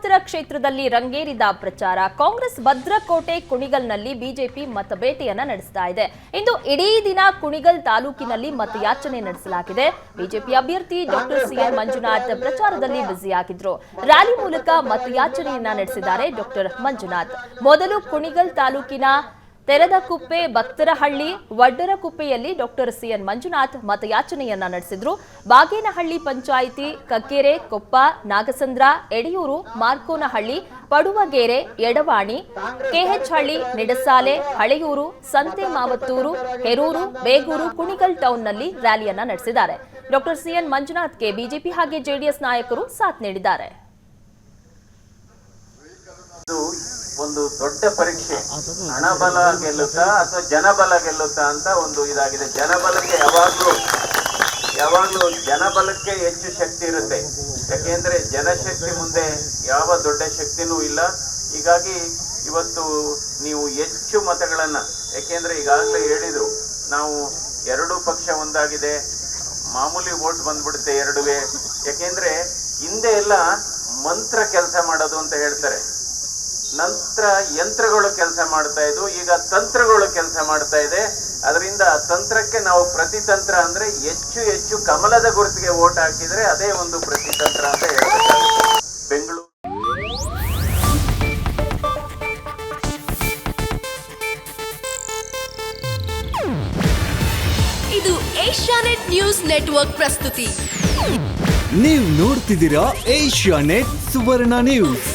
ಗ್ರಾಮಾಂತರ ಕ್ಷೇತ್ರದಲ್ಲಿ ರಂಗೇರಿದ ಪ್ರಚಾರ. ಕಾಂಗ್ರೆಸ್ ಭದ್ರಕೋಟೆ ಕುಣಿಗಲ್ನಲ್ಲಿ ಬಿಜೆಪಿ ಮತಬೇಟೆಯನ್ನ ನಡೆಸ್ತಾ ಇದೆ. ಇಂದು ಇಡೀ ದಿನ ಕುಣಿಗಲ್ ತಾಲೂಕಿನಲ್ಲಿ ಮತಯಾಚನೆ ನಡೆಸಲಾಗಿದೆ. ಬಿಜೆಪಿ ಅಭ್ಯರ್ಥಿ ಡಾಕ್ಟರ್ ಸಿಎನ್ ಮಂಜುನಾಥ್ ಪ್ರಚಾರದಲ್ಲಿ ಬ್ಯುಸಿಯಾಗಿದ್ರು. ರ್ಯಾಲಿ ಮೂಲಕ ಮತಯಾಚನೆಯನ್ನ ನಡೆಸಿದ್ದಾರೆ ಡಾಕ್ಟರ್ ಮಂಜುನಾಥ್. ಮೊದಲು ಕುಣಿಗಲ್ ತಾಲೂಕಿನ ತೆರದಕುಪ್ಪೆ, ಭಕ್ತರಹಳ್ಳಿ, ವಡ್ಡರಕುಪ್ಪೆಯಲ್ಲಿ ಡಾಕ್ಟರ್ ಸಿಎನ್ ಮಂಜುನಾಥ್ ಮತಯಾಚನೆಯನ್ನ ನಡೆಸಿದ್ರು. ಬಾಗೇನಹಳ್ಳಿ ಪಂಚಾಯಿತಿ, ಕಗ್ಗೆರೆ, ಕೊಪ್ಪ, ನಾಗಸಂದ್ರ, ಎಡೆಯೂರು, ಮಾರ್ಕೋನಹಳ್ಳಿ, ಪಡುವಗೆರೆ, ಎಡವಾಣಿ, ಕೆಎಚ್ಹಳ್ಳಿ, ನಿಡಸಾಲೆ, ಹಳೆಯೂರು, ಸಂತೆ ಮಾವತ್ತೂರು, ಹೆರೂರು, ಬೇಗೂರು, ಕುಣಿಗಲ್ ಟೌನ್ನಲ್ಲಿ ರ್ಯಾಲಿಯನ್ನ ನಡೆಸಿದ್ದಾರೆ. ಡಾಕ್ಟರ್ ಸಿಎನ್ ಮಂಜುನಾಥ್ಗೆ ಬಿಜೆಪಿ ಹಾಗೆ ಜೆಡಿಎಸ್ ನಾಯಕರು ಸಾಥ್ ನೀಡಿದ್ದಾರೆ. ಒಂದು ದೊಡ್ಡ ಪರೀಕ್ಷೆ, ಹಣಬಲ ಗೆಲ್ಲುತ್ತಾ ಅಥವಾ ಜನಬಲ ಗೆಲ್ಲುತ್ತಾ ಅಂತ ಒಂದು ಇದಾಗಿದೆ. ಜನಬಲಕ್ಕೆ ಯಾವಾಗ್ಲೂ ಜನಬಲಕ್ಕೆ ಹೆಚ್ಚು ಶಕ್ತಿ ಇರುತ್ತೆ. ಯಾಕೆಂದ್ರೆ ಜನಶಕ್ತಿ ಮುಂದೆ ಯಾವ ದೊಡ್ಡ ಶಕ್ತಿನೂ ಇಲ್ಲ. ಹೀಗಾಗಿ ಇವತ್ತು ನೀವು ಹೆಚ್ಚು ಮತಗಳನ್ನ, ಯಾಕೆಂದ್ರೆ ಈಗಾಗಲೇ ಹೇಳಿದ್ರು, ನಾವು ಎರಡು ಪಕ್ಷ ಒಂದಾಗಿದೆ, ಮಾಮೂಲಿ ವೋಟ್ ಬಂದ್ಬಿಡುತ್ತೆ ಎರಡುವೆ. ಯಾಕೆಂದ್ರೆ ಹಿಂದೆ ಎಲ್ಲ ಮಂತ್ರ ಕೆಲಸ ಮಾಡೋದು ಅಂತ ಹೇಳ್ತಾರೆ, ನಂತರ ಯಂತ್ರಗಳು ಕೆಲಸ ಮಾಡ್ತಾ ಇದ್ವು, ಈಗ ತಂತ್ರಗಳು ಕೆಲಸ ಮಾಡ್ತಾ ಇದೆ. ಅದರಿಂದ ತಂತ್ರಕ್ಕೆ ನಾವು ಪ್ರತಿತಂತ್ರ ಅಂದ್ರೆ ಹೆಚ್ಚು ಕಮಲದ ಗುರುತಿಗೆ ವೋಟ್ ಹಾಕಿದ್ರೆ ಅದೇ ಒಂದು ಪ್ರತಿತಂತ್ರ ಅಂತ ಹೇಳ್ತಾರೆ. ಬೆಂಗಳೂರು ಇದು ಏಷ್ಯಾನೆಟ್ ನ್ಯೂಸ್ ನೆಟ್ವರ್ಕ್ ಪ್ರಸ್ತುತಿ. ನೀವು ನೋಡ್ತಿದ್ದೀರಾ ಏಷ್ಯಾನೆಟ್ ಸುವರ್ಣ ನ್ಯೂಸ್.